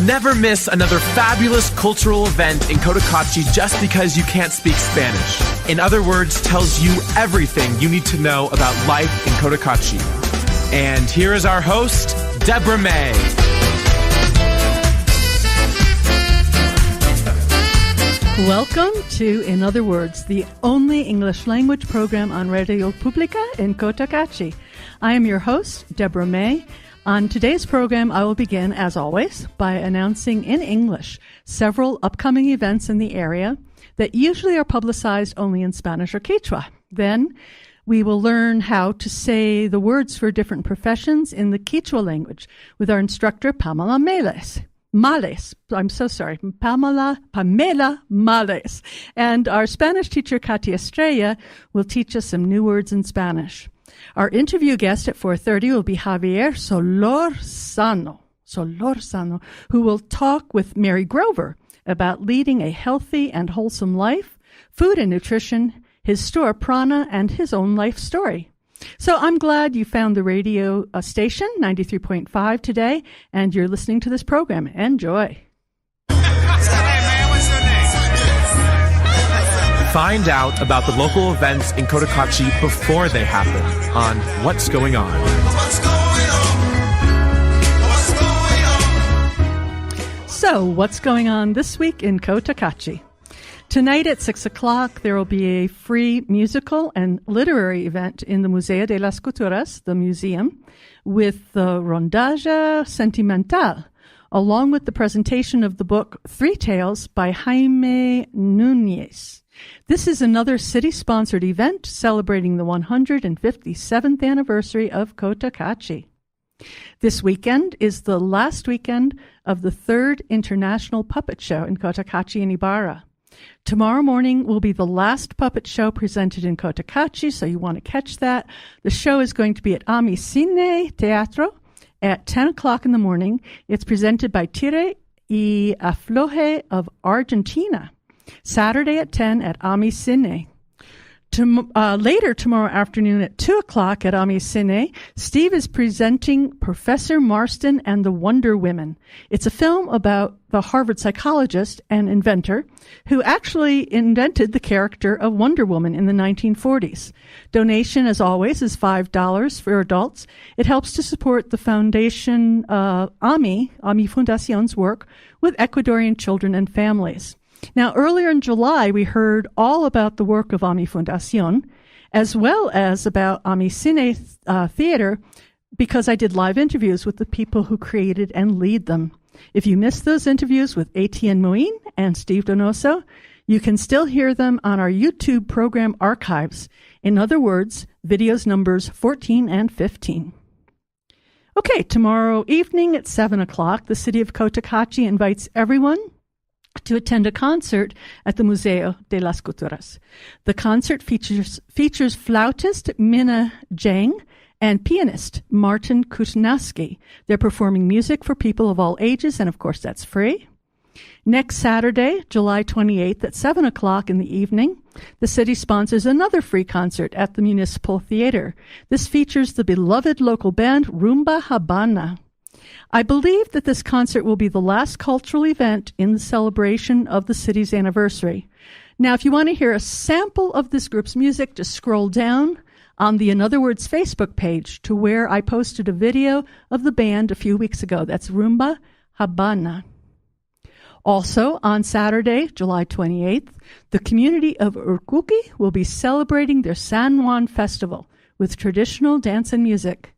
Never miss another fabulous cultural event in Cotacachi just because you can't speak Spanish. In other words, tells you everything you need to know about life in Cotacachi. And here is our host, Deborah May. Welcome to In Other Words, the only English language program on Radio Publica in Cotacachi. I am your host, Deborah May. On today's program, I will begin, as always, by announcing in English several upcoming events in the area that usually are publicized only in Spanish or Kichwa. Then, we will learn how to say the words for different professions in the Kichwa language with our instructor, Pamela Males. I'm so sorry. Pamela Males. And our Spanish teacher, Katia Estrella, will teach us some new words in Spanish. Our interview guest at 4:30 will be Xavier Solorzano, who will talk with Mary Grover about leading a healthy and wholesome life, food and nutrition, his store Prana, and his own life story. So I'm glad you found the radio station, 93.5 today, and you're listening to this program. Enjoy. Find out about the local events in Cotacachi before they happen on What's Going On. So, what's going on this week in Cotacachi? Tonight at 6 o'clock, there will be a free musical and literary event in the Museo de las Culturas, the museum, with the Rondalla Sentimental, along with the presentation of the book Three Tales by Jaime Núñez. This is another city-sponsored event celebrating the 157th anniversary of Cotacachi. This weekend is the last weekend of the third International Puppet Show in Cotacachi and Ibarra. Tomorrow morning will be the last puppet show presented in Cotacachi, so you want to catch that. The show is going to be at Ami Cine Teatro at 10 o'clock in the morning. It's presented by Tire y Afloje of Argentina. Saturday at 10 at Ami Cine. Later tomorrow afternoon at 2 o'clock at Ami Cine, Steve is presenting Professor Marston and the Wonder Women. It's a film about the Harvard psychologist and inventor who actually invented the character of Wonder Woman in the 1940s. Donation, as always, is $5 for adults. It helps to support the foundation AMI Fundacion's work with Ecuadorian children and families. Now, earlier in July, we heard all about the work of AMI Fundacion, as well as about AMI Cine Theater, because I did live interviews with the people who created and lead them. If you missed those interviews with Etienne Moin and Steve Donoso, you can still hear them on our YouTube program archives. In other words, videos numbers 14 and 15. Okay, tomorrow evening at 7 o'clock, the city of Cotacachi invites everyone to attend a concert at the Museo de las Culturas. The concert features flautist Minna Jang and pianist Martin Kusnowski. They're performing music for people of all ages, and of course that's free. Next Saturday, July 28th at 7 o'clock in the evening, the city sponsors another free concert at the Municipal Theater. This features the beloved local band Rumba Habana. I believe that this concert will be the last cultural event in the celebration of the city's anniversary. Now, if you want to hear a sample of this group's music, just scroll down on the In Other Words Facebook page to where I posted a video of the band a few weeks ago. That's Rumba Habana. Also, on Saturday, July 28th, the community of Urkuki will be celebrating their San Juan Festival with traditional dance and music.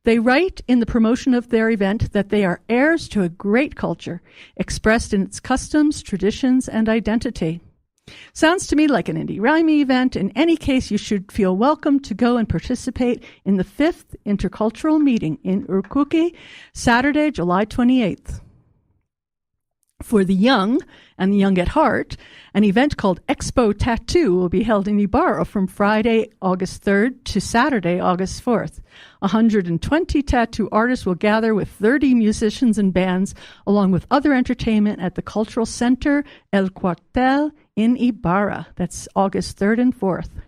They write in the promotion of their event that they are heirs to a great culture, expressed in its customs, traditions, and identity. Sounds to me like an indie rhymey event. In any case, you should feel welcome to go and participate in the 5th Intercultural Meeting in Urkuki, Saturday, July 28th. For the young and the young at heart, an event called Expo Tattoo will be held in Ibarra from Friday, August 3rd to Saturday, August 4th. 120 tattoo artists will gather with 30 musicians and bands, along with other entertainment at the Cultural Center El Cuartel in Ibarra. That's August 3rd and 4th.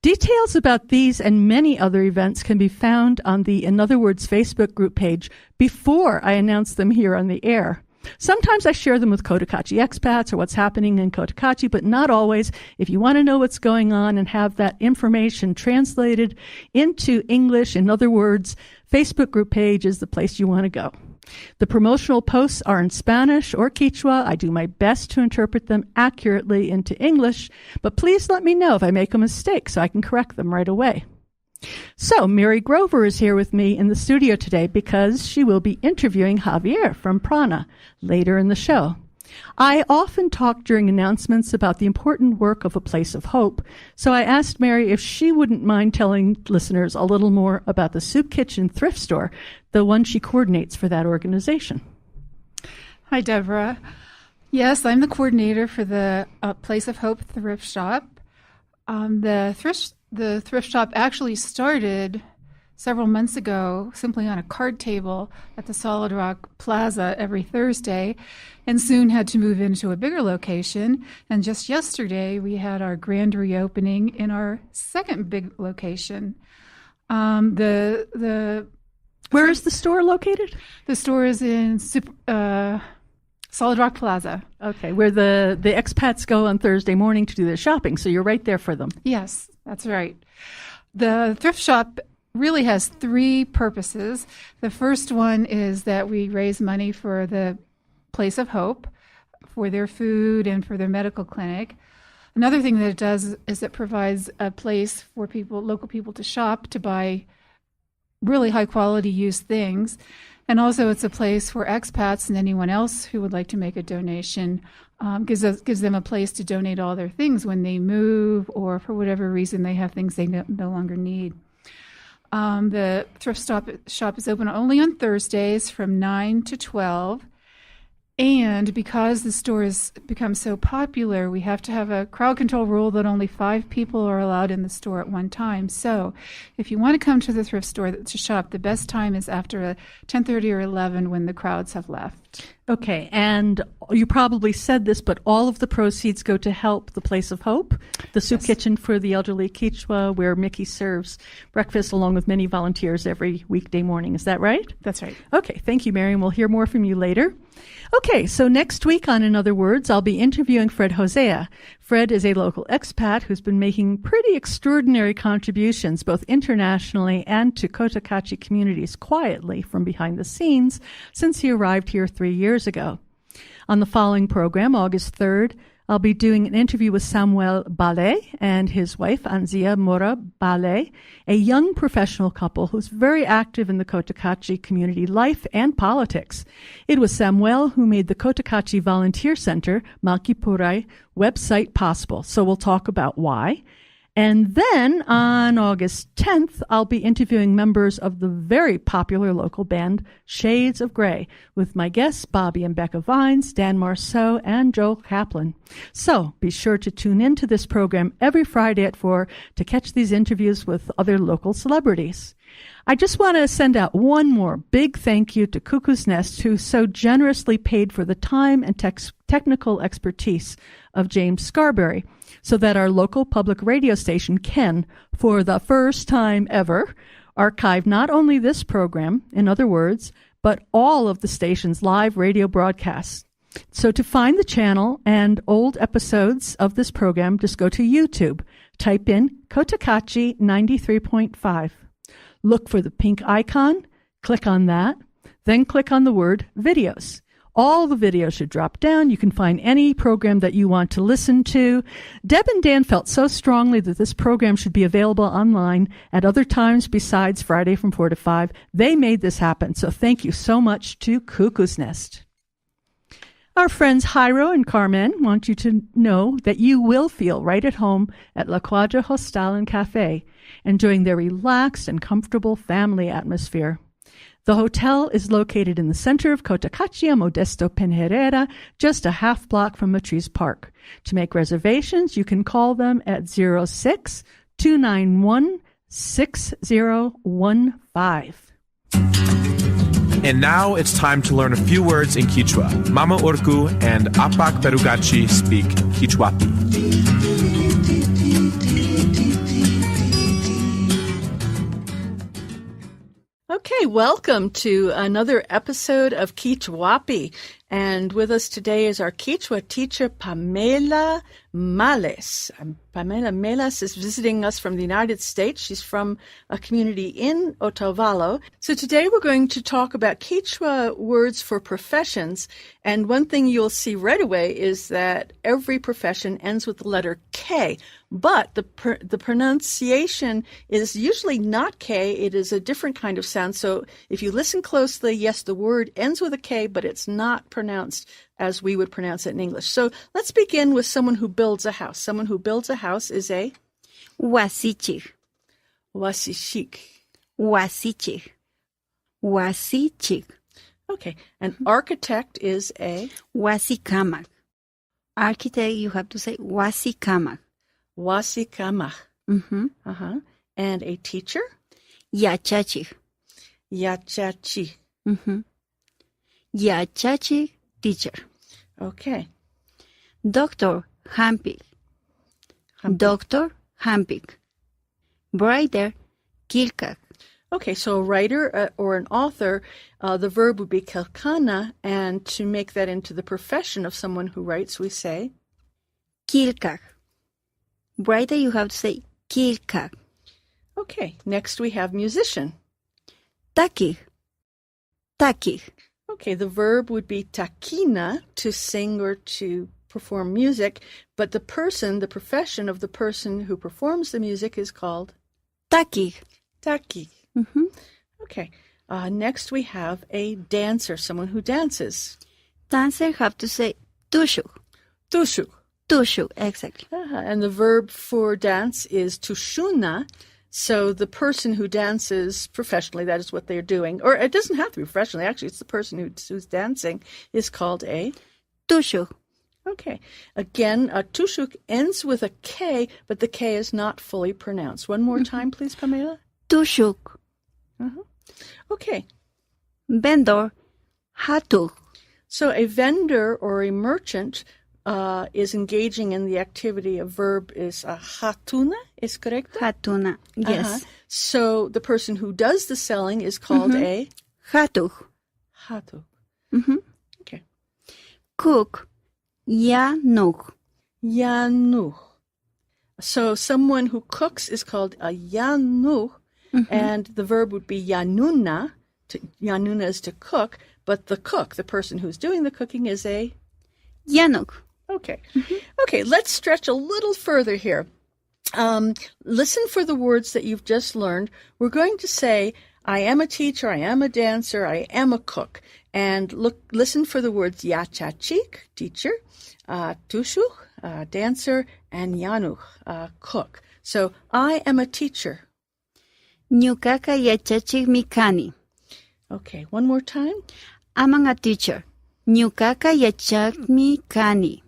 Details about these and many other events can be found on the In Other Words Facebook group page before I announce them here on the air. Sometimes I share them with Cotacachi expats or what's happening in Cotacachi, but not always. If you want to know what's going on and have that information translated into English, in other words, Facebook group page is the place you want to go. The promotional posts are in Spanish or Kichwa. I do my best to interpret them accurately into English, but please let me know if I make a mistake so I can correct them right away. So, Mary Grover is here with me in the studio today because she will be interviewing Xavier from Prana later in the show. I often talk during announcements about the important work of a place of hope, so I asked Mary if she wouldn't mind telling listeners a little more about the Soup Kitchen thrift store, the one she coordinates for that organization. Hi, Deborah. Yes, I'm the coordinator for the Place of Hope thrift shop. The thrift shop actually started several months ago simply on a card table at the Solid Rock Plaza every Thursday, and soon had to move into a bigger location. And just yesterday, we had our grand reopening in our second big location. Where is the store located? The store is in Solid Rock Plaza. Okay, where the expats go on Thursday morning to do their shopping, so you're right there for them. Yes, that's right. The thrift shop really has three purposes. The first one is that we raise money for the Place of Hope, for their food and for their medical clinic. Another thing that it does is it provides a place for local people to shop, to buy really high quality used things. And also it's a place for expats and anyone else who would like to make a donation, gives them a place to donate all their things when they move or for whatever reason they have things they no longer need. The thrift shop is open only on Thursdays from 9 to 12. And because the store has become so popular, we have to have a crowd control rule that only 5 people are allowed in the store at one time. So if you want to come to the thrift store to shop, the best time is after 10:30 or 11 when the crowds have left. Okay, and you probably said this, but all of the proceeds go to help the Place of Hope, the soup kitchen for the elderly Kichwa, where Mickey serves breakfast along with many volunteers every weekday morning. Is that right? That's right. Okay, thank you, Mary, and we'll hear more from you later. Okay, so next week on In Other Words, I'll be interviewing Fred Hosea. Fred is a local expat who's been making pretty extraordinary contributions, both internationally and to Cotacachi communities quietly from behind the scenes since he arrived here 3 years ago. On the following program, August 3rd, I'll be doing an interview with Samuel Bale and his wife, Anzia Mora Bale, a young professional couple who's very active in the Cotacachi community life and politics. It was Samuel who made the Cotacachi Volunteer Center, Malkipurai, website possible. So we'll talk about why. And then on August 10th, I'll be interviewing members of the very popular local band Shades of Grey with my guests Bobby and Becca Vines, Dan Marceau, and Joe Kaplan. So be sure to tune in to this program every Friday at 4 to catch these interviews with other local celebrities. I just want to send out one more big thank you to Cuckoo's Nest, who so generously paid for the time and technical expertise of James Scarberry, so that our local public radio station can, for the first time ever, archive not only this program, In Other Words, but all of the station's live radio broadcasts. So to find the channel and old episodes of this program, just go to YouTube. Type in Cotacachi 93.5. Look for the pink icon, click on that, then click on the word videos. All the videos should drop down. You can find any program that you want to listen to. Deb and Dan felt so strongly that this program should be available online at other times besides Friday from 4 to 5. They made this happen, so thank you so much to Cuckoo's Nest. Our friends Jairo and Carmen want you to know that you will feel right at home at La Quadra Hostal and Cafe, enjoying their relaxed and comfortable family atmosphere. The hotel is located in the center of Cotacachi, Modesto Pinherera, just a half block from Matriz Park. To make reservations, you can call them at 06-291-6015. And now it's time to learn a few words in Kichwa. Mama Urku and Apak Berugachi speak Kichwapi. Okay, welcome to another episode of Kichwapi. And with us today is our Kichwa teacher, Pamela Males. Pamela Males is visiting us from the United States. She's from a community in Otavalo. So today we're going to talk about Kichwa words for professions. And one thing you'll see right away is that every profession ends with the letter K. But the pronunciation is usually not K. It is a different kind of sound. So if you listen closely, yes, the word ends with a K, but it's not pronounced as we would pronounce it in English. So let's begin with someone who builds a house. Someone who builds a house is a Wasichik. wasishik. Wasichik. Wasichik. Okay. An architect is a Wasikamak. Architect, you have to say Wasikamak. wasikamach. Mm-hmm. And a teacher? Yachachik. Yachachi. Mm-hmm. Yachachik, teacher. Okay. Doctor, Hampik. Doctor, Hampik. Writer, Kilkak. Okay, so a writer or an author, the verb would be kilkana, and to make that into the profession of someone who writes, we say Kilkak. Writer, you have to say Kilkak. Okay, next we have musician. Takik. Takik. Okay, the verb would be takina, to sing or to perform music, but the profession of the person who performs the music is called Takik. taki. Mm-hmm. Okay, next we have a dancer, someone who dances. Dancer have to say Tushuk. Tushu. Tushuk, exactly. And the verb for dance is tushuna. So the person who dances professionally, that is what they're doing. Or it doesn't have to be professionally. Actually, it's the person who's dancing is called a Tushuk. Okay. Again, tushuk ends with a K, but the K is not fully pronounced. One more time, please, Pamela. Tushuk. Okay. Vendor, Hatuk. So a vendor or a merchant is engaging in the activity. A verb is hatuna, is correct? Hatuna, yes. So the person who does the selling is called a Hatuk. hatu. Mm-hmm. Okay. Cook, Yanuk. Yanuch. So someone who cooks is called a yanuch, and the verb would be yanuna. Yanuna is to cook, but the cook, the person who's doing the cooking, is a Yanuk. Okay. Okay, let's stretch a little further here. Listen for the words that you've just learned. We're going to say, I am a teacher, I am a dancer, I am a cook. And listen for the words yachachik, teacher, tushuch, dancer, and yanuch, cook. So, I am a teacher. Nyukaka Yachachik Mikani. Okay, one more time. I'm a teacher. Nyukaka Yachak Mikani.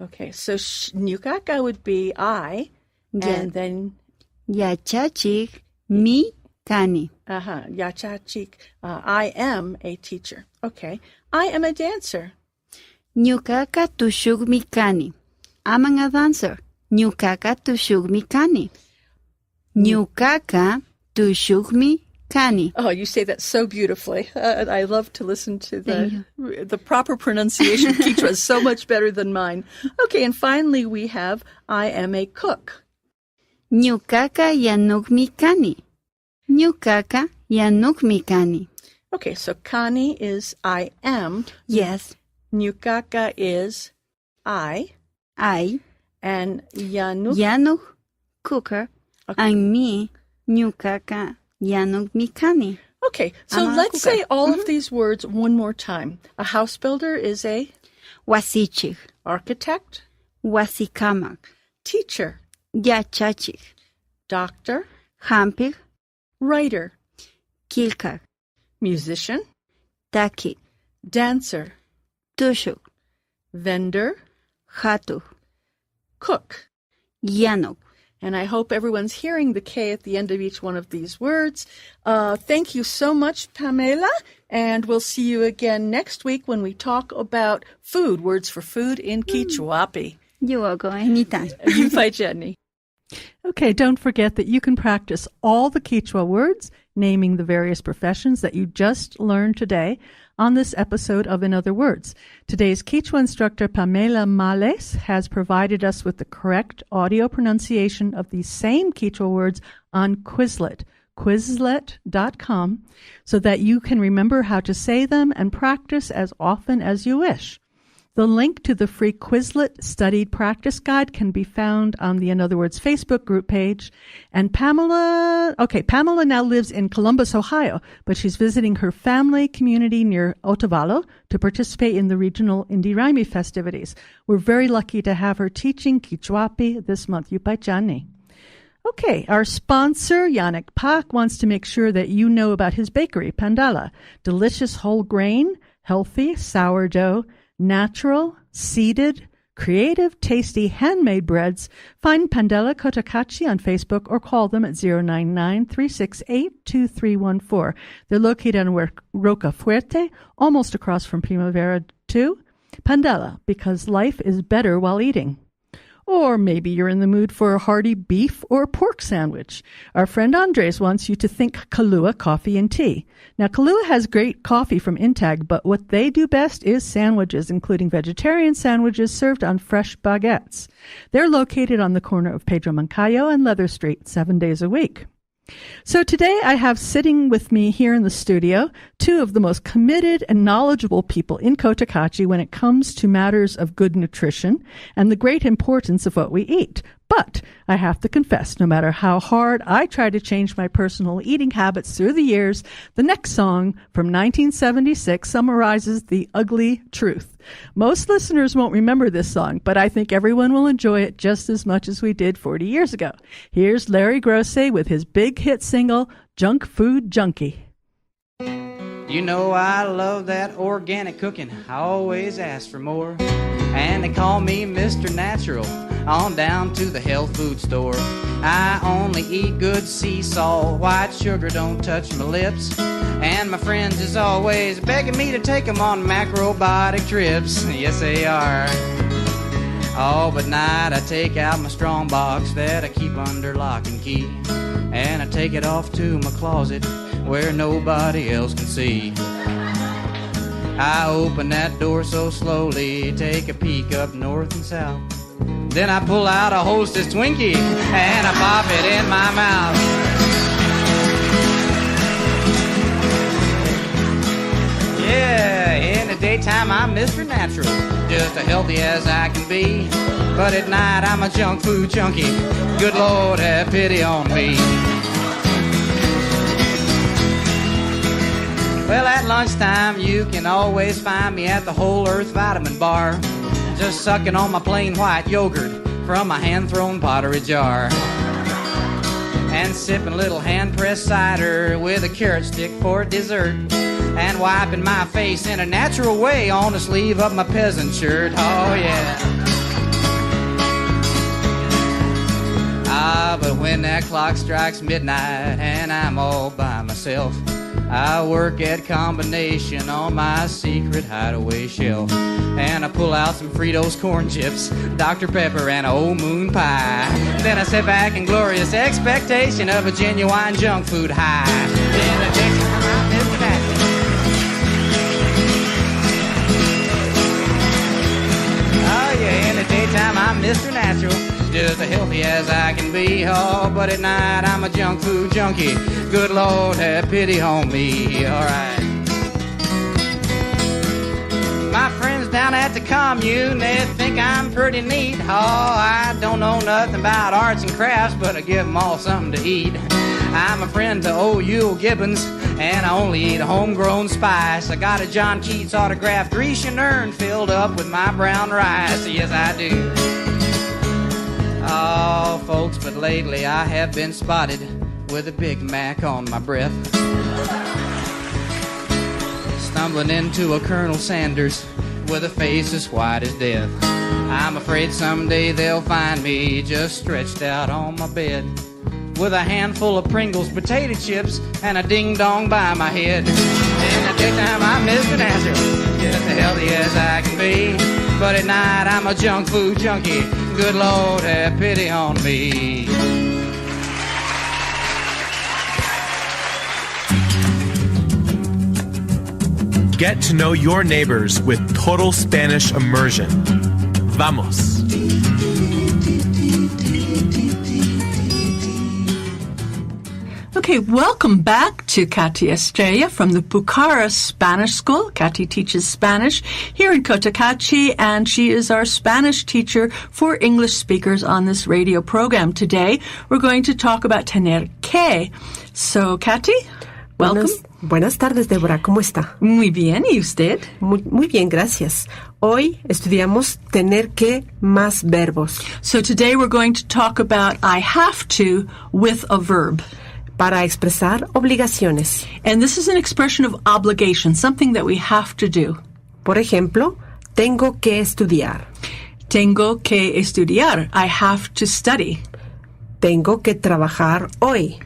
Okay, so nyukaka would be I, and then Yachachik Mikani. yachachik, I am a teacher. Okay, I am a dancer. Nyukaka Tushuk Mikani. I'm a dancer. Nyukaka Tushuk Mikani. Nyukaka Tushuk Mikani. Oh, you say that so beautifully. I love to listen to the proper pronunciation. Kichwa is so much better than mine. Okay, and finally we have I am a cook. Nyukaka Yanuk Mikani. Nyukaka Yanuk Mikani. Okay, so kani is I am. Yes. Nyukaka is I. And yanuk. Yanuk, cooker. Okay. And me, Nyukaka Yanuk Mikani. Okay, so let's say all of these words one more time. A house builder is a Wasichik. architect, Wasikamak. teacher, Yachachik. doctor, Hampik. writer, Kilkak. musician, Takik. dancer, Tushuk. vendor, Hatuk. cook. Yanuk. And I hope everyone's hearing the K at the end of each one of these words. Thank you so much, Pamela. And we'll see you again next week when we talk about food, words for food in Kichwapi. You're welcome anytime. You bye, Jenny. Okay, don't forget that you can practice all the Kichwa words naming the various professions that you just learned today on this episode of In Other Words. Today's Kichwa instructor, Pamela Males, has provided us with the correct audio pronunciation of these same Kichwa words on Quizlet, Quizlet.com, so that you can remember how to say them and practice as often as you wish. The link to the free Quizlet studied practice guide can be found on the In Other Words Facebook group page. And Pamela now lives in Columbus, Ohio, but she's visiting her family community near Otavalo to participate in the regional Indiraimi festivities. We're very lucky to have her teaching Kichwapi this month. Yupay Chani. Okay, our sponsor, Yannick Pak, wants to make sure that you know about his bakery, Pandala. Delicious whole grain, healthy sourdough, natural, seeded, creative, tasty, handmade breads. Find Pandela Cotacachi on Facebook or call them at 099-368-2314. They're located on Roca Fuerte, almost across from Primavera 2. Pandela, because life is better while eating. Or maybe you're in the mood for a hearty beef or pork sandwich. Our friend Andres wants you to think Kahlua Coffee and Tea. Now, Kahlua has great coffee from Intag, but what they do best is sandwiches, including vegetarian sandwiches served on fresh baguettes. They're located on the corner of Pedro Mancayo and Leather Street 7 days a week. So today I have sitting with me here in the studio two of the most committed and knowledgeable people in Cotacachi when it comes to matters of good nutrition and the great importance of what we eat. But I have to confess, no matter how hard I try to change my personal eating habits through the years, the next song from 1976 summarizes the ugly truth. Most listeners won't remember this song, but I think everyone will enjoy it just as much as we did 40 years ago. Here's Larry Grosse with his big hit single, Junk Food Junkie. You know I love that organic cooking. I always ask for more. And they call me Mr. Natural on down to the health food store. I only eat good sea salt. White sugar don't touch my lips. And my friends is always begging me to take them on macrobiotic trips. Yes, they are. Oh, but night I take out my strong box that I keep under lock and key. And I take it off to my closet where nobody else can see. I open that door so slowly, take a peek up north and south. Then I pull out a Hostess Twinkie and I pop it in my mouth. Yeah, in the daytime I'm Mr. Natural, just as healthy as I can be. But at night I'm a junk food junkie. Good Lord, have pity on me. Well, at lunchtime, you can always find me at the Whole Earth Vitamin Bar, just sucking on my plain white yogurt from my hand-thrown pottery jar, and sipping a little hand-pressed cider with a carrot stick for dessert, and wiping my face in a natural way on the sleeve of my peasant shirt. Oh, yeah. Ah, but when that clock strikes midnight and I'm all by myself, I work at combination on my secret hideaway shelf. And I pull out some Fritos corn chips, Dr. Pepper, and an old moon pie. Then I sit back in glorious expectation of a genuine junk food high. In the daytime, I'm Mr. Natural. Oh yeah, in the daytime, I'm Mr. Natural, just as healthy as I can be. Oh, but at night I'm a junk food junkie. Good Lord, have pity on me. All right. My friends down at the commune, they think I'm pretty neat. Oh, I don't know nothing about arts and crafts, but I give them all something to eat. I'm a friend to old Yule Gibbons, and I only eat homegrown spice. I got a John Keats autographed Grecian urn filled up with my brown rice. Yes, I do. Oh, folks, but lately I have been spotted with a Big Mac on my breath, stumbling into a Colonel Sanders with a face as white as death. I'm afraid someday they'll find me just stretched out on my bed with a handful of Pringles potato chips and a ding-dong by my head. In the daytime I'm Mr. Natural, just as healthy as I can be. But at night I'm a junk food junkie. Good Lord, have pity on me. Get to know your neighbors with total Spanish immersion. Vamos! Okay, welcome back to Katy Estrella from the Pucara Spanish School. Katy teaches Spanish here in Cotacachi, and she is our Spanish teacher for English speakers on this radio program. Today, we're going to talk about tener que. So, Katy, welcome. Buenas tardes, Débora. ¿Cómo está? Muy bien, ¿y usted? Muy bien, gracias. Hoy estudiamos tener que más verbos. So today we're going to talk about I have to with a verb. Para expresar obligaciones. And this is an expression of obligation, something that we have to do. Por ejemplo, tengo que estudiar. Tengo que estudiar. I have to study. Tengo que trabajar hoy.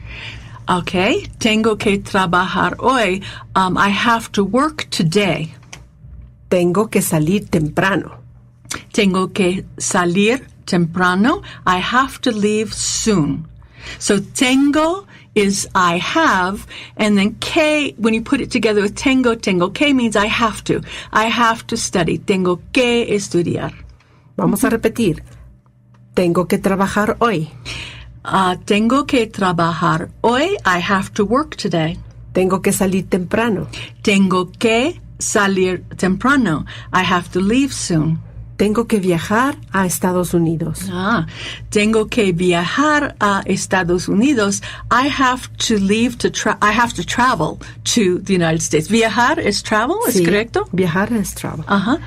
Okay. Tengo que trabajar hoy. I have to work today. Tengo que salir temprano. Tengo que salir temprano. I have to leave soon. So tengo is I have, and then que, when you put it together with tengo que means I have to. I have to study. Tengo que estudiar. Vamos a repetir. Tengo que trabajar hoy. Tengo que trabajar hoy. I have to work today. Tengo que salir temprano. Tengo que salir temprano. I have to leave soon. Tengo que viajar a Estados Unidos. Tengo que viajar a Estados Unidos. I have to leave I have to travel to the United States. Viajar es travel, ¿es correcto? Viajar es travel. Ajá.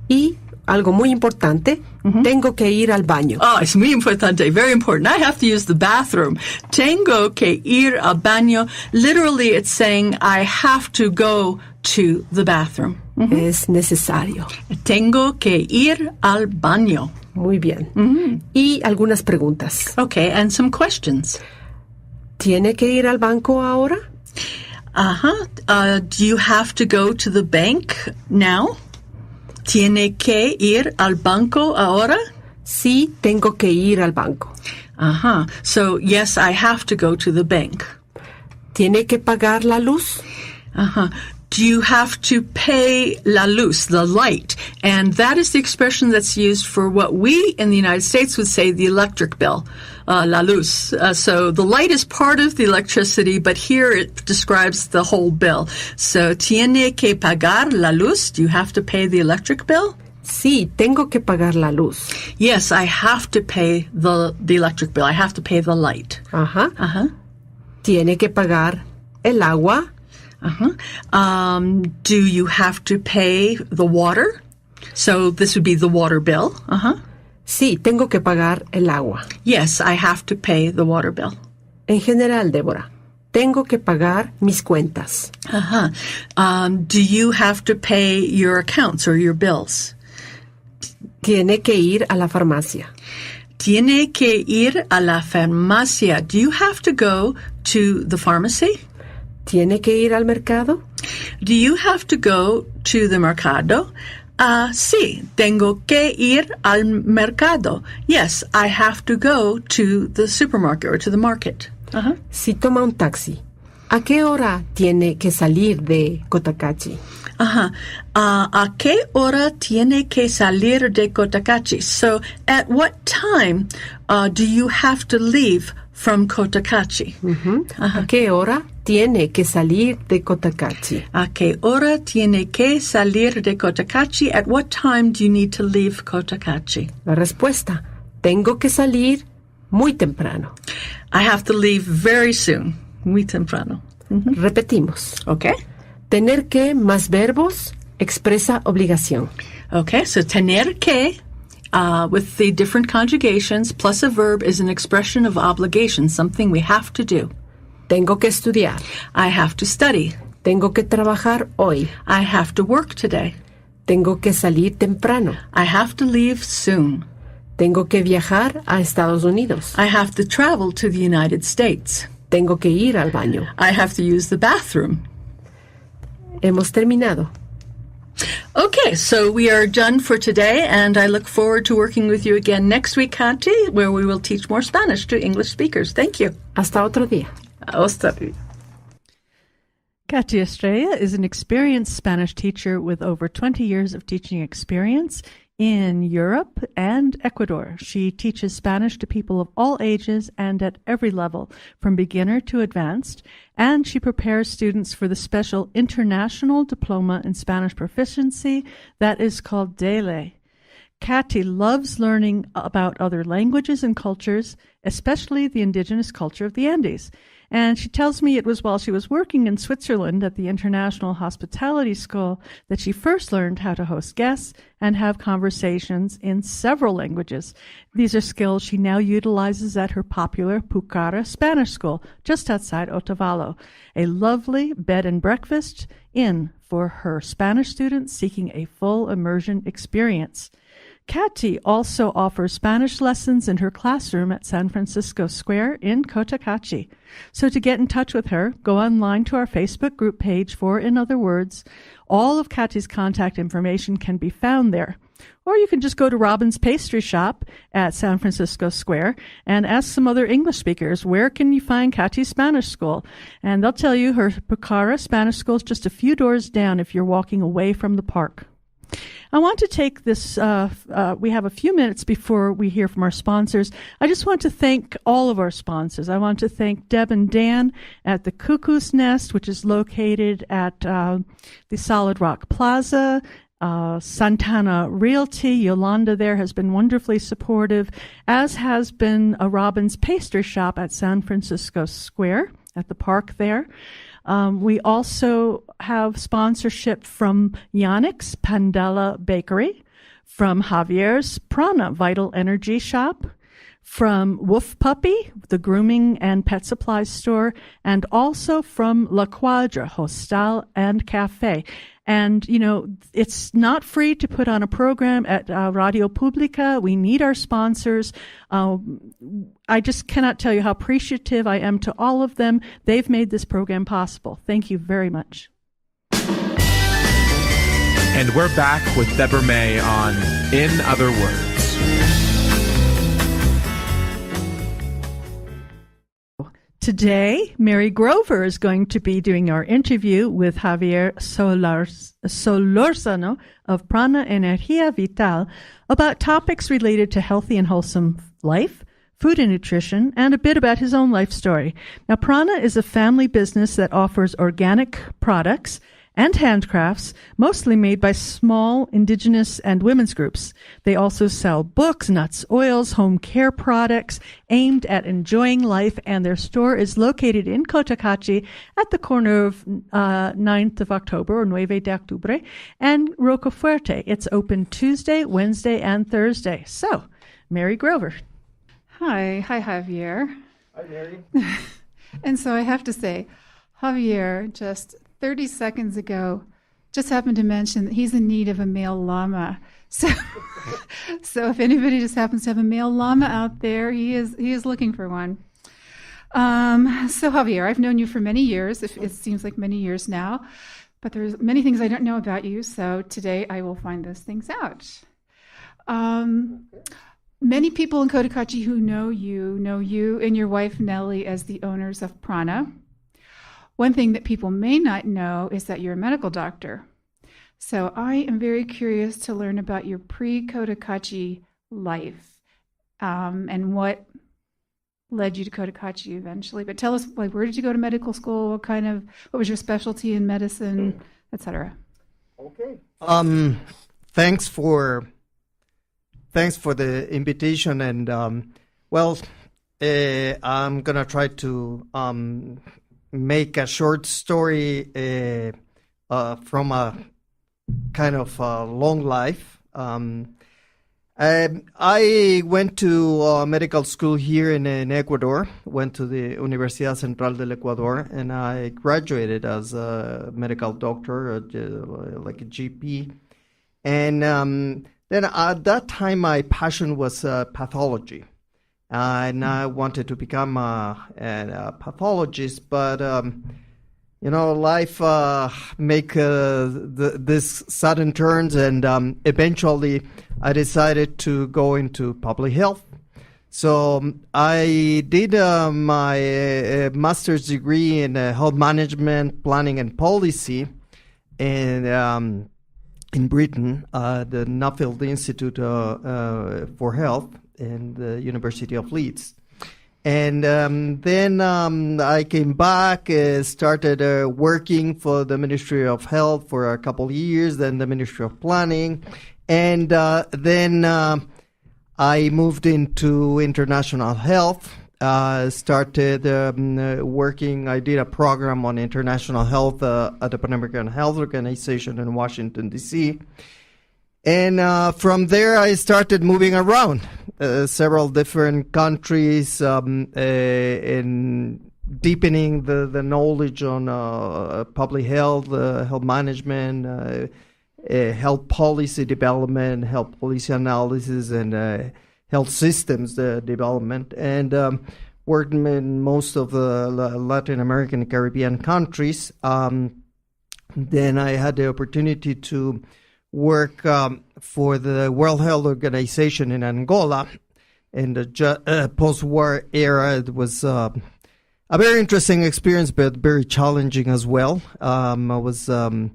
Y algo muy importante, tengo que ir al baño. Oh, es muy importante, very important. I have to use the bathroom. Tengo que ir al baño. Literally, it's saying I have to go to the bathroom. Es necesario. Tengo que ir al baño. Muy bien. Y algunas preguntas. Okay, and some questions. ¿Tiene que ir al banco ahora? Do you have to go to the bank now? ¿Tiene que ir al banco ahora? Sí, tengo que ir al banco. So, yes, I have to go to the bank. ¿Tiene que pagar la luz? Do you have to pay la luz, the light? And that is the expression that's used for what we in the United States would say the electric bill, la luz. So the light is part of the electricity, but here it describes the whole bill. So, ¿tiene que pagar la luz? Do you have to pay the electric bill? Sí, tengo que pagar la luz. Yes, I have to pay the electric bill. I have to pay the light. ¿Tiene que pagar el agua? Do you have to pay the water? So this would be the water bill. Sí, tengo que pagar el agua. Yes, I have to pay the water bill. En general, Débora, tengo que pagar mis cuentas. Do you have to pay your accounts or your bills? Tiene que ir a la farmacia. Tiene que ir a la farmacia. Do you have to go to the pharmacy? ¿Tiene que ir al mercado? Do you have to go to the mercado? Sí, tengo que ir al mercado. Yes, I have to go to the supermarket or to the market. Si toma un taxi, ¿a qué hora tiene que salir de Cotacachi? ¿A qué hora tiene que salir de Cotacachi? So, at what time do you have to leave from Cotacachi? ¿A qué hora tiene que salir de Cotacachi? ¿A qué hora tiene que salir de Cotacachi? At what time do you need to leave Cotacachi? La respuesta, tengo que salir muy temprano. I have to leave very soon. Muy temprano. Repetimos. Okay. Tener que más verbos expresa obligación. Okay, so tener que, with the different conjugations, plus a verb is an expression of obligation, something we have to do. Tengo que estudiar. I have to study. Tengo que trabajar hoy. I have to work today. Tengo que salir temprano. I have to leave soon. Tengo que viajar a Estados Unidos. I have to travel to the United States. Tengo que ir al baño. I have to use the bathroom. Hemos terminado. Okay, so we are done for today, and I look forward to working with you again next week, Katy, where we will teach more Spanish to English speakers. Thank you. Hasta otro día. Hasta luego. Katy Estrella is an experienced Spanish teacher with over 20 years of teaching experience in Europe and Ecuador. She teaches Spanish to people of all ages and at every level, from beginner to advanced, and she prepares students for the special International Diploma in Spanish Proficiency that is called DELE. Katy loves learning about other languages and cultures, especially the indigenous culture of the Andes. And she tells me it was while she was working in Switzerland at the International Hospitality School that she first learned how to host guests and have conversations in several languages. These are skills she now utilizes at her popular Pucara Spanish School just outside Otavalo, a lovely bed and breakfast inn for her Spanish students seeking a full immersion experience. Katy also offers Spanish lessons in her classroom at San Francisco Square in Cotacachi. So to get in touch with her, go online to our Facebook group page for In Other Words. All of Katy's contact information can be found there. Or you can just go to Robin's Pastry Shop at San Francisco Square and ask some other English speakers, where can you find Katy's Spanish School? And they'll tell you her Pucara Spanish School is just a few doors down if you're walking away from the park. I want to take this, we have a few minutes before we hear from our sponsors. I just want to thank all of our sponsors. I want to thank Deb and Dan at the Cuckoo's Nest, which is located at the Solid Rock Plaza. Santana Realty, Yolanda there has been wonderfully supportive, as has been a Robin's Pastry Shop at San Francisco Square at the park there. We also have sponsorship from Yannick's Pandela Bakery, from Xavier's Prana Vital Energy Shop, from Woof Puppy, the grooming and pet supplies store, and also from La Quadra Hostal and Cafe. And, you know, it's not free to put on a program at Radio Publica. We need our sponsors. I just cannot tell you how appreciative I am to all of them. They've made this program possible. Thank you very much. And we're back with Deborah May on In Other Words. Today, Mary Grover is going to be doing our interview with Xavier Solorzano of Prana Energia Vital about topics related to healthy and wholesome life, food and nutrition, and a bit about his own life story. Now, Prana is a family business that offers organic products and handcrafts, mostly made by small indigenous and women's groups. They also sell books, nuts, oils, home care products aimed at enjoying life, and their store is located in Cotacachi at the corner of 9th of October, or 9 de Octubre, and Rocafuerte. It's open Tuesday, Wednesday, and Thursday. So, Mary Grover. Hi, Javier. Hi, Mary. And so I have to say, Javier just 30 seconds ago just happened to mention that he's in need of a male llama. So if anybody just happens to have a male llama out there, he is looking for one. So Javier, I've known you for many years. It seems like many years now, but there's many things I don't know about you. So today I will find those things out. Many people in Cotacachi who know you and your wife Nellie as the owners of Prana. One thing that people may not know is that you're a medical doctor. So I am very curious to learn about your pre-Cotacachi life and what led you to Cotacachi eventually. But tell us, like, where did you go to medical school? What was your specialty in medicine, etc.? Okay. Thanks for the invitation, and I'm gonna try to make a short story from a kind of long life. I went to medical school here in Ecuador, went to the Universidad Central del Ecuador, and I graduated as a medical doctor, like a GP. And then at that time, my passion was pathology. And I wanted to become a pathologist, but life make this sudden turns, and eventually I decided to go into public health. So I did my master's degree in health management, planning, and policy in Britain, the Nuffield Institute for Health and the University of Leeds. And then I came back, started working for the Ministry of Health for a couple of years, then the Ministry of Planning. And then I moved into international health, started working. I did a program on international health at the Pan American Health Organization in Washington, D.C. And from there, I started moving around several different countries and deepening the knowledge on public health, health management, health policy development, health policy analysis, and health systems development, and worked in most of the Latin American and Caribbean countries. Then I had the opportunity to work for the World Health Organization in Angola in the post-war era. It was a very interesting experience, but very challenging as well. It was a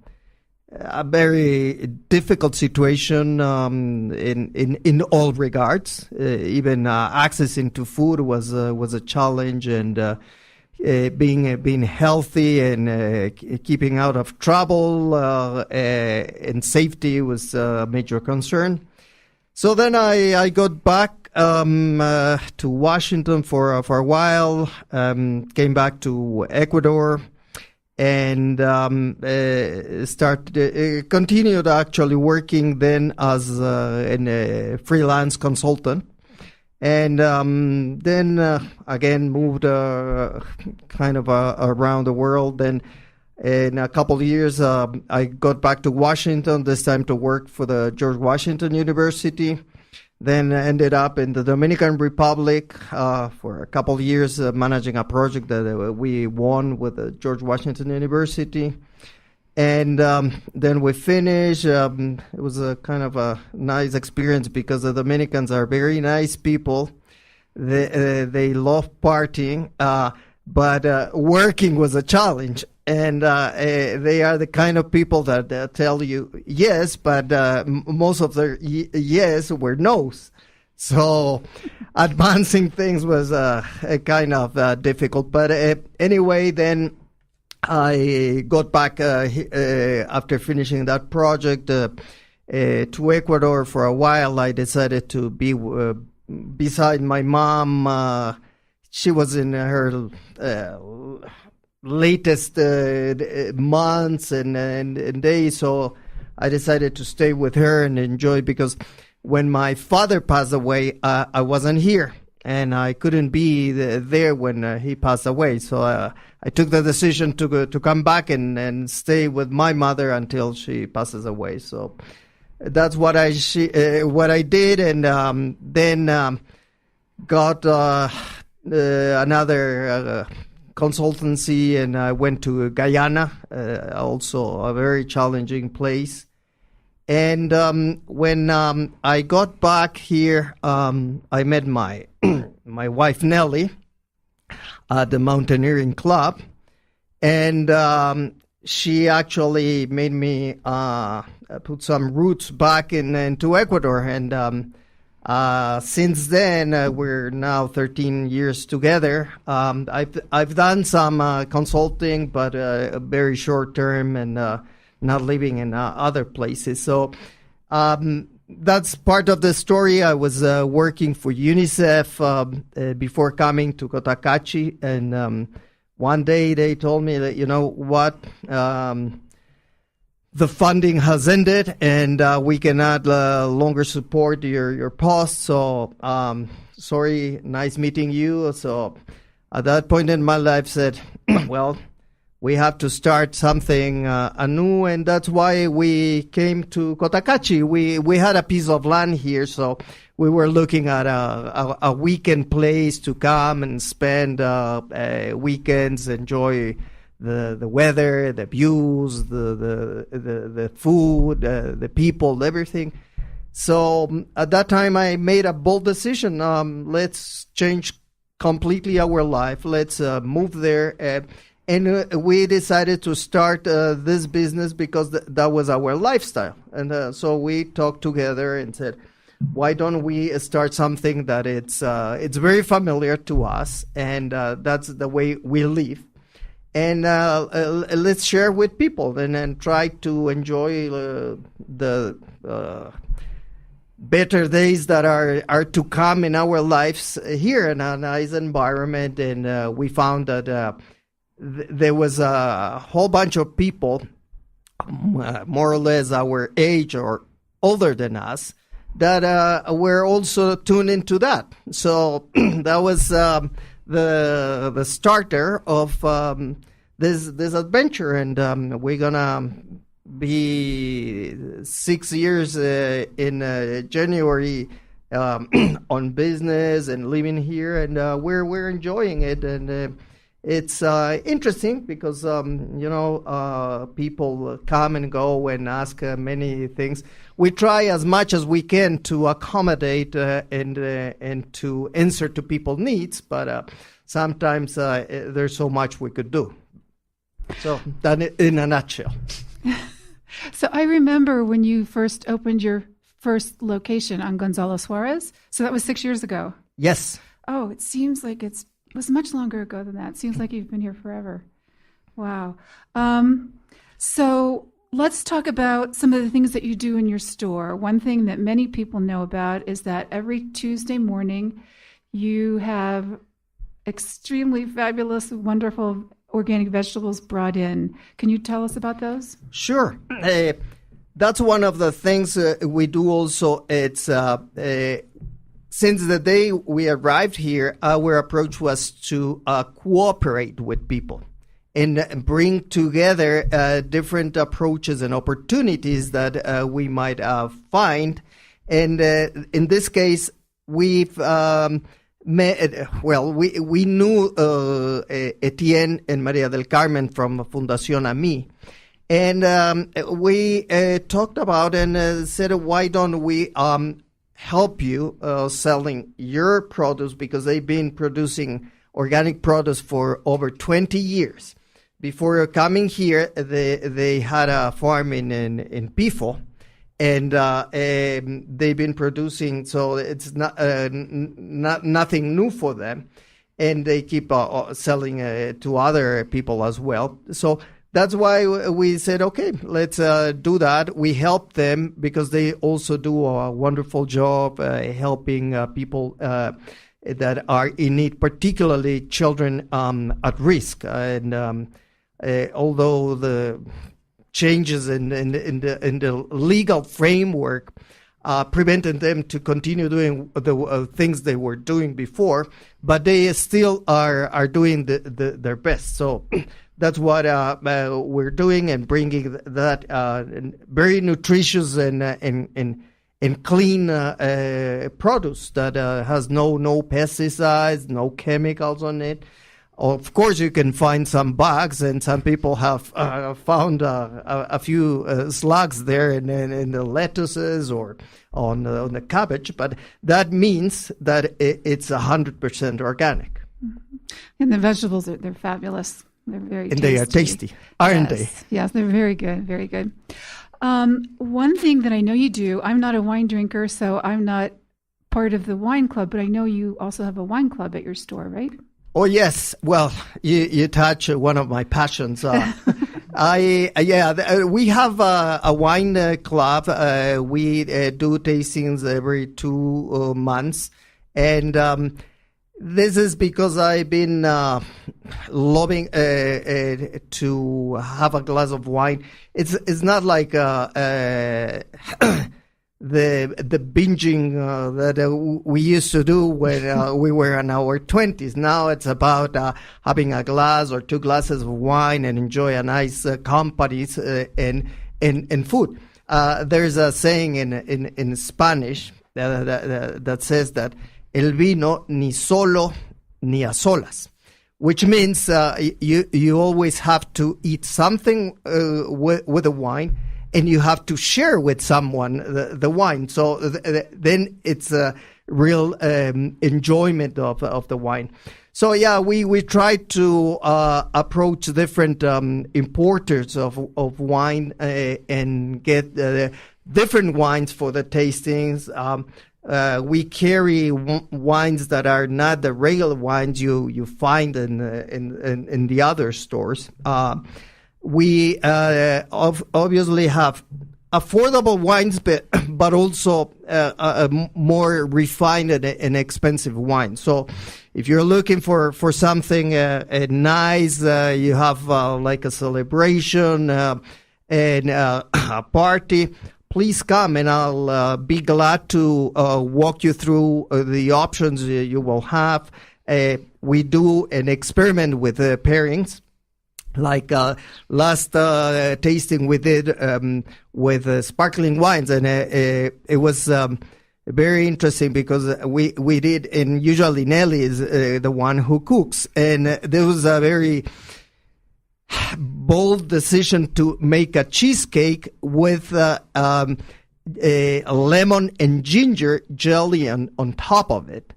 very difficult situation in all regards. Even accessing to food was a challenge, and being healthy and keeping out of trouble and safety was a major concern. So then I got back to Washington for a while, came back to Ecuador, and continued actually working then as a freelance consultant. And then again moved kind of around the world. Then in a couple of years, I got back to Washington, this time to work for the George Washington University. Then ended up in the Dominican Republic for a couple of years, managing a project that we won with the George Washington University. And then we finished. It was a kind of a nice experience because the Dominicans are very nice people. They love partying, but working was a challenge. And they are the kind of people that tell you yes, but most of their yes were no's. So advancing things was kind of difficult. But anyway, then I got back after finishing that project to Ecuador for a while. I decided to be beside my mom. She was in her latest months and days, so I decided to stay with her and enjoy, because when my father passed away, I wasn't here, and I couldn't be there when he passed away. So I took the decision to come back and stay with my mother until she passes away. So that's what I did, and then got another consultancy, and I went to Guyana, also a very challenging place. And when I got back here, I met my my wife Nellie at the mountaineering club, and she actually made me put some roots back into Ecuador, and since then we're now 13 years together. I've done some consulting, but very short term, and not living in other places. So that's part of the story. I was working for UNICEF before coming to Cotacachi, and one day they told me that, you know what, the funding has ended, and we cannot longer support your post. So sorry, nice meeting you. So at that point in my life, said, well, we have to start something anew, and that's why we came to Cotacachi. We had a piece of land here, so we were looking at a weekend place to come and spend weekends, enjoy the weather, the views, the food, the people, everything. So at that time, I made a bold decision. Let's change completely our life. Let's move there. And we decided to start this business because that was our lifestyle. And so we talked together and said, why don't we start something that it's very familiar to us, and that's the way we live. And let's share with people and try to enjoy the better days that are to come in our lives here in a nice environment. And we found that there was a whole bunch of people, more or less our age or older than us, that were also tuned into that. So that was the starter of this adventure, and we're gonna be 6 years in January on business and living here, and we're enjoying it, and it's interesting because people come and go and ask many things. We try as much as we can to accommodate and to answer to people's needs, but sometimes there's so much we could do. So that in a nutshell. So I remember when you first opened your first location on Gonzalo Suarez. So that was 6 years ago. Yes. Oh, it seems like it was much longer ago than that. It seems like you've been here forever. Wow. So let's talk about some of the things that you do in your store. One thing that many people know about is that every Tuesday morning you have extremely fabulous, wonderful organic vegetables brought in. Can you tell us about those? Sure. That's one of the things we do also. It's since the day we arrived here, our approach was to cooperate with people and bring together different approaches and opportunities that we might find. And in this case, we've we knew Etienne and Maria del Carmen from Fundación AMI. And we talked about and said, why don't we help you selling your produce, because they've been producing organic produce for over 20 years. Before coming here, they had a farm in Pifo, and they've been producing, so it's not nothing new for them, and they keep selling to other people as well. So that's why we said, okay, let's do that. We help them because they also do a wonderful job helping people that are in need, particularly children at risk. And although the changes in the legal framework prevented them to continue doing the things they were doing before, but they still are doing their best. So that's what we're doing, and bringing that very nutritious and clean produce that has no pesticides, no chemicals on it. Of course, you can find some bugs, and some people have found a few slugs there in the lettuces or on the cabbage, but that means that it's 100% organic. Mm-hmm. And the vegetables, they're fabulous. They're very and tasty. They are tasty, aren't they? Yes, they're very good, very good. One thing that I know you do, I'm not a wine drinker, so I'm not part of the wine club, but I know you also have a wine club at your store, right? Oh, yes. Well, you touch one of my passions. We have a wine club. We do tastings every 2 months. And this is because I've been loving to have a glass of wine. It's not like the binging that we used to do when we were in our 20s. Now it's about having a glass or 2 glasses of wine and enjoy a nice company and food. There's a saying in Spanish that says that el vino ni solo ni a solas, which means you always have to eat something with the wine, and you have to share with someone the wine. So then it's a real enjoyment of the wine. So yeah, we try to approach different importers of wine and get different wines for the tastings. We carry wines that are not the regular wines you find in the other stores. We obviously have affordable wines, but also more refined and expensive wines. So if you're looking for something nice, you have like a celebration and a party, please come, and I'll be glad to walk you through the options you will have. We do an experiment with pairings. Like last tasting we did with sparkling wines, and it was very interesting because we did, and usually Nelly is the one who cooks, and there was a very bold decision to make a cheesecake with a lemon and ginger jelly on top of it,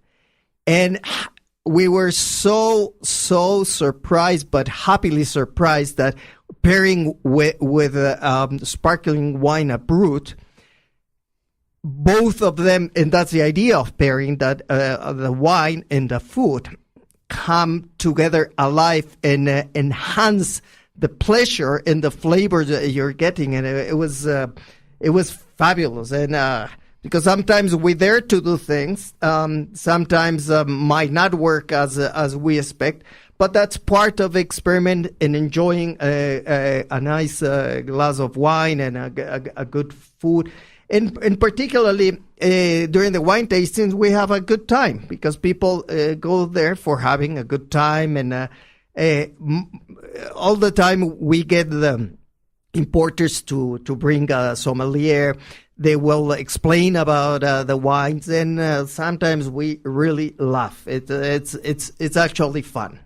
and we were so surprised, but happily surprised, that pairing with sparkling wine, a brut, both of them, and that's the idea of pairing, that the wine and the food come together alive and enhance the pleasure and the flavors that you're getting, and it was fabulous. And because sometimes we're there to do things, sometimes might not work as we expect, but that's part of experiment and enjoying a nice glass of wine and a good food. And particularly during the wine tastings, we have a good time because people go there for having a good time, and all the time we get the importers to bring a sommelier. They will explain about the wines, and sometimes we really laugh. It's actually fun.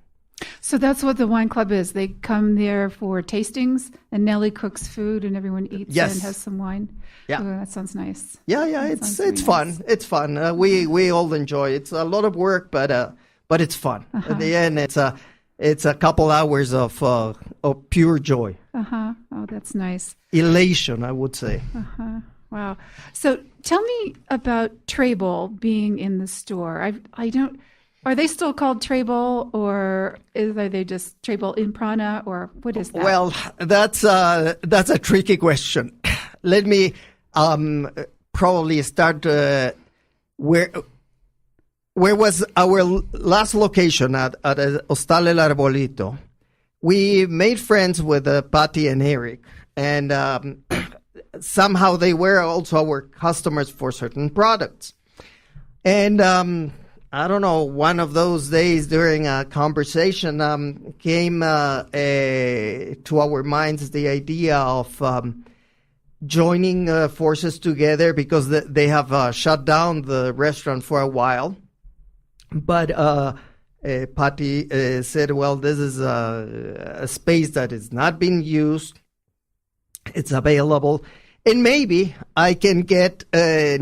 So that's what the wine club is. They come there for tastings, and Nelly cooks food, and everyone eats and has some wine. Yeah, that sounds nice. Yeah, it's fun. Nice. It's fun. We all enjoy it. It's a lot of work, but it's fun. At the end, it's a couple hours of pure joy. Oh, that's nice. Elation, I would say. Wow. So tell me about Treble being in the store. I don't. Are they still called Treble, or are they just Treble in Prana, or what is that? Well, that's a tricky question. Let me probably start where was our last location at Hostal El Arbolito. We made friends with Patty and Eric, and somehow they were also our customers for certain products. And I don't know, one of those days during a conversation came to our minds the idea of joining forces together, because they have shut down the restaurant for a while. But Patty said, well, this is a space that is not being used. It's available. And maybe I can get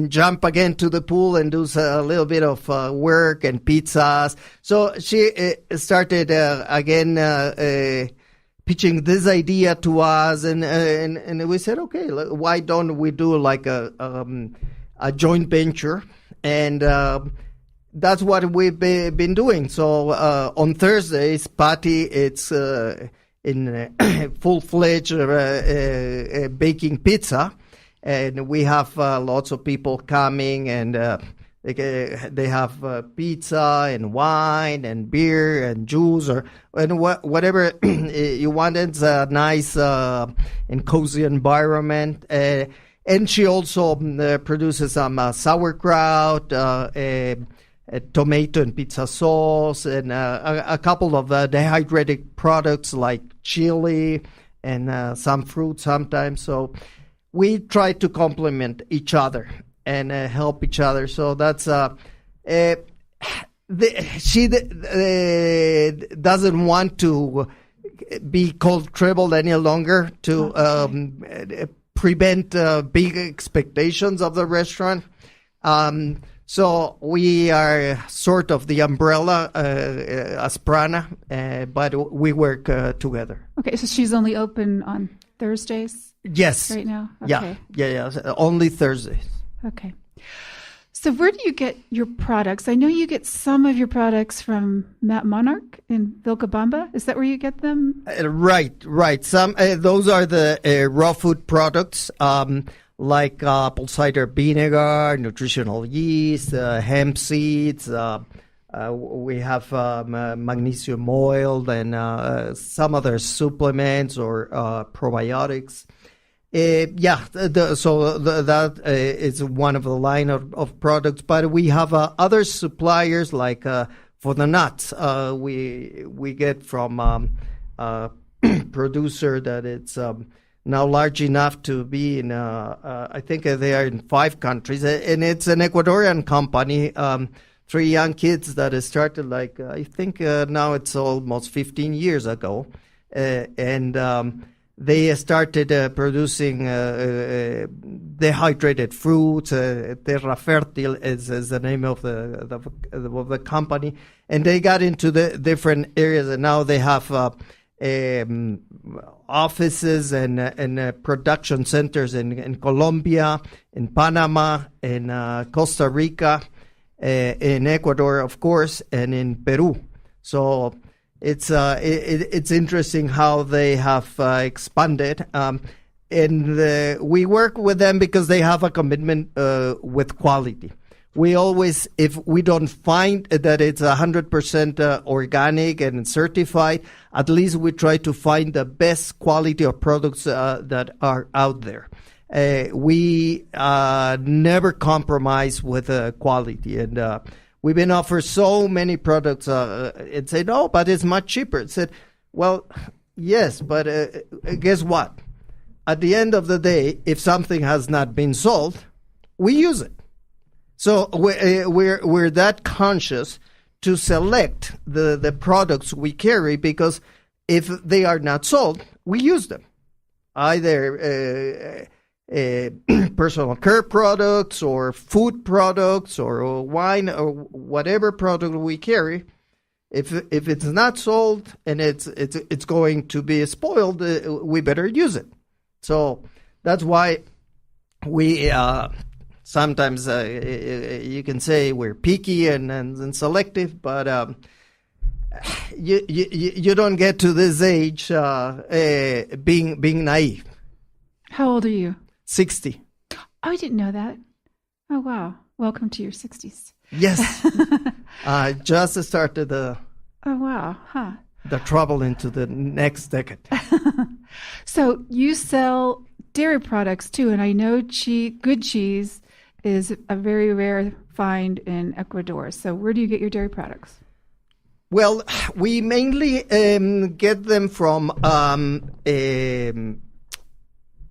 jump again to the pool and do a little bit of work and pizzas. So she started again pitching this idea to us, and we said, okay, why don't we do like a joint venture? And that's what we've been doing. So on Thursdays, Patty, it's in full-fledged baking pizza, and we have lots of people coming, and they have pizza and wine and beer and juice and whatever you want. It's a nice and cozy environment. And she also produces some sauerkraut, tomato and pizza sauce, and a couple of dehydrated products like chili and some fruit sometimes. So we try to complement each other and help each other. So that's she doesn't want to be called Treble any longer, to prevent big expectations of the restaurant. So we are sort of the umbrella as Prana, but we work together. Okay, so she's only open on Thursdays Yes. right now? Okay. Yeah. Only Thursdays. Okay. So where do you get your products? I know you get some of your products from Mount Monarch in Vilcabamba. Is that where you get them? Right. Some those are the raw food products, like apple cider vinegar, nutritional yeast, hemp seeds. We have magnesium oil and some other supplements or probiotics. That is one of the line of products, but we have other suppliers like for the nuts. We get from a producer that it's now large enough to be in. I think they are in 5 countries, and it's an Ecuadorian company. 3 young kids that started I think now it's almost 15 years ago, and. They started producing dehydrated fruits. Terra Fertil is the name of the company, and they got into the different areas. And now they have offices and production centers in Colombia, in Panama, in Costa Rica, in Ecuador, of course, and in Peru. So. It's interesting how they have expanded, and we work with them because they have a commitment with quality. We always, if we don't find that it's 100% organic and certified, at least we try to find the best quality of products that are out there. We never compromise with quality, and we've been offered so many products and say, no, but it's much cheaper. It said, well, yes, but guess what? At the end of the day, if something has not been sold, we use it. So we're that conscious to select the products we carry, because if they are not sold, we use them. Either personal care products or food products or wine or whatever product we carry, if it's not sold and it's going to be spoiled, we better use it. So that's why we sometimes you can say we're picky and selective, but you don't get to this age being naive. How old are you? 60. Oh, I didn't know that. Oh, wow. Welcome to your 60s. Yes. I just started the trouble into the next decade. So you sell dairy products too, and I know good cheese is a very rare find in Ecuador. So where do you get your dairy products? Well, we mainly get them from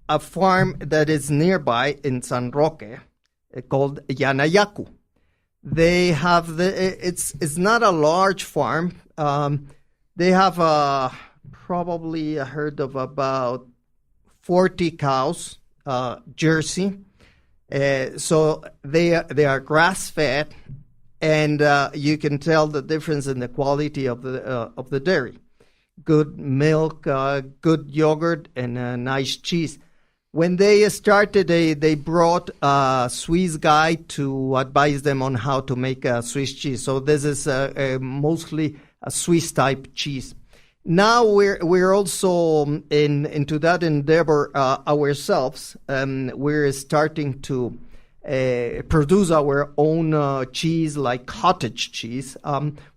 a farm that is nearby in San Roque called Yanayacu. They have it's not a large farm. They have probably a herd of about 40 cows, Jersey. So they are grass fed, and you can tell the difference in the quality of the dairy. Good milk, good yogurt, and nice cheese. When they started, they brought a Swiss guy to advise them on how to make a Swiss cheese. So this is mostly a Swiss type cheese. Now we're also into that endeavor ourselves. We're starting to produce our own cheese, like cottage cheese.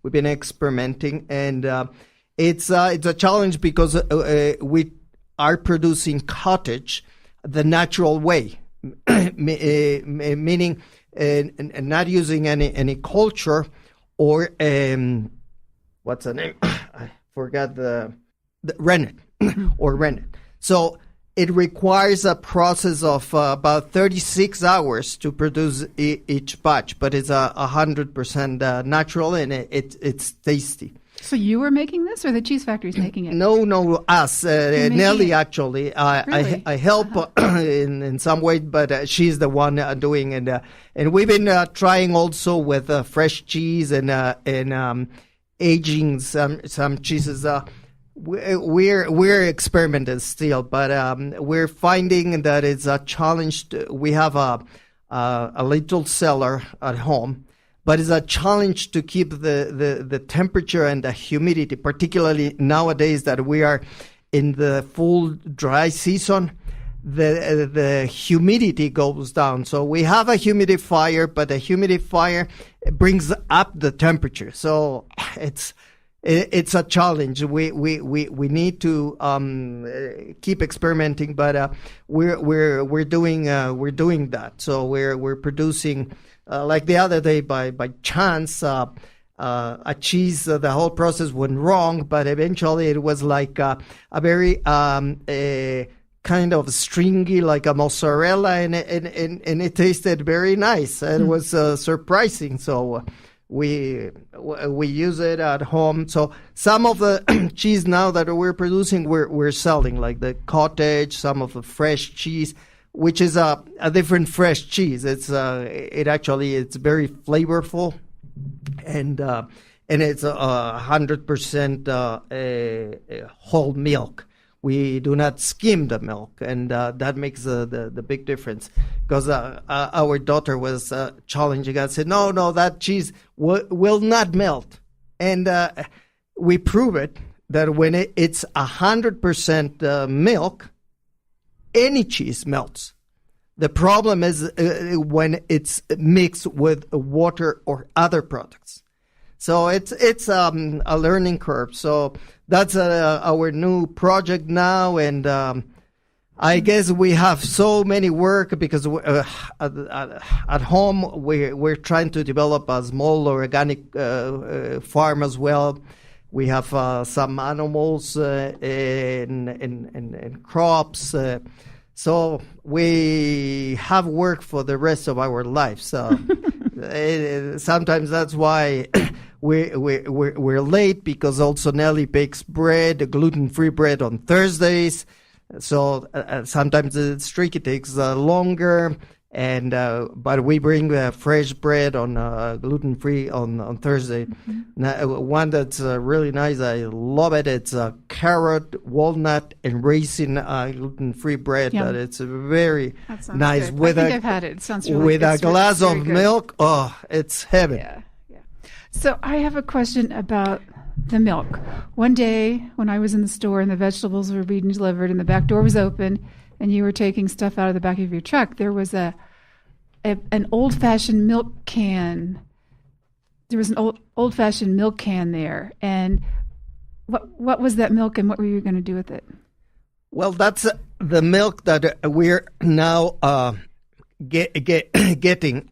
We've been experimenting, and it's a challenge because we are producing cottage the natural way, meaning not using any culture or what's the name? I forgot the rennet or rennet. So it requires a process of about 36 hours to produce each batch, but it's 100% natural, and it's tasty. So you were making this, or the cheese factory's making it? No, us. Nelly, it? actually. Really? I help in some way, but she's the one doing it. And we've been trying also with fresh cheese and aging some cheeses. We're experimenting still, but we're finding that it's a challenge. We have a little cellar at home, but it's a challenge to keep the temperature and the humidity, particularly nowadays that we are in the full dry season. The humidity goes down. So we have a humidifier, but the humidifier brings up the temperature. So it's a challenge. We need to keep experimenting, but we're doing that. So we're producing like the other day by chance a cheese. The whole process went wrong, but eventually it was like a very kind of stringy, like a mozzarella, and it tasted very nice. It was surprising. So we use it at home. So some of the cheese now that we're producing, we're selling, like the cottage, some of the fresh cheese, which is a different fresh cheese. It's it's very flavorful, and it's 100% whole milk. We do not skim the milk, and that makes the big difference. Because our daughter was challenging us, said, no, that cheese will not melt. And we prove it that when it's 100% milk, any cheese melts. The problem is when it's mixed with water or other products. So it's a learning curve. So that's our new project now, and I guess we have so many work because at home we're trying to develop a small organic farm as well. We have some animals and crops. So we have work for the rest of our lives. So sometimes that's why we're late, because also Nelly bakes bread, gluten-free bread on Thursdays. So sometimes it's tricky, it takes longer. And but we bring fresh bread on gluten-free on Thursday. Mm-hmm. Now, one that's really nice, I love it. It's carrot, walnut, and raisin gluten-free bread. Yum. That it's very nice. Good. I think I've had it. It sounds really with good. a glass very of good. milk. Oh, it's heaven. Yeah. So I have a question about the milk. One day when I was in the store and the vegetables were being delivered and the back door was open and you were taking stuff out of the back of your truck, there was an old-fashioned milk can. There was an old-fashioned milk can there. And what was that milk, and what were you going to do with it? Well, that's the milk that we're now getting.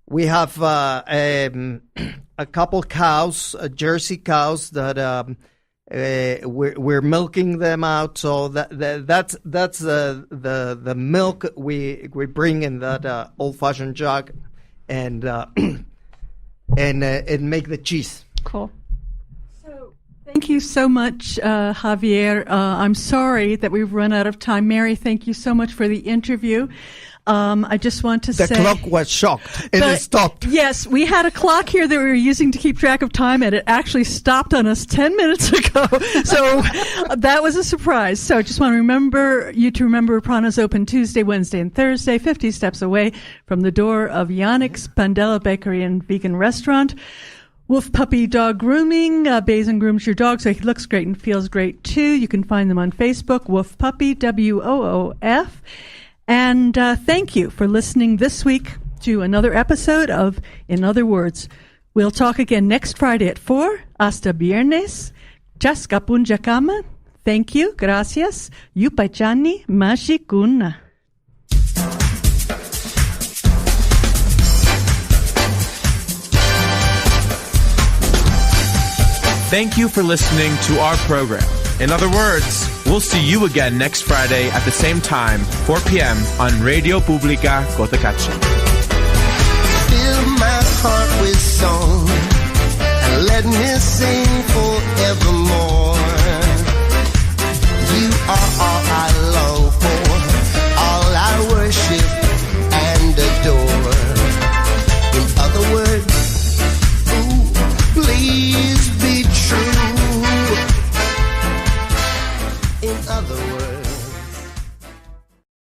We have a couple cows, Jersey cows, that we're milking them out. So that's the milk we bring in that old-fashioned jug, and make the cheese. Cool. Thank you so much, Xavier. I'm sorry that we've run out of time. Mary, thank you so much for the interview. I just want to say... The clock was shocked, and it stopped. Yes, we had a clock here that we were using to keep track of time, and it actually stopped on us 10 minutes ago. So that was a surprise. So I just want to remember Prana's open Tuesday, Wednesday, and Thursday, 50 steps away from the door of Yannick's Pandela Bakery and Vegan Restaurant. Wolf Puppy Dog Grooming, bathes and grooms your dog so he looks great and feels great too. You can find them on Facebook, Wolf Puppy, WOOF. And thank you for listening this week to another episode of In Other Words. We'll talk again next Friday at 4. Hasta viernes. Chas kapun jakama. Thank you. Gracias. Yupachani mashikuna. Thank you for listening to our program. In other words, we'll see you again next Friday at the same time, 4 p.m. on Radio Publica Cotacachi. Fill my heart with song let me sing forevermore. You are all I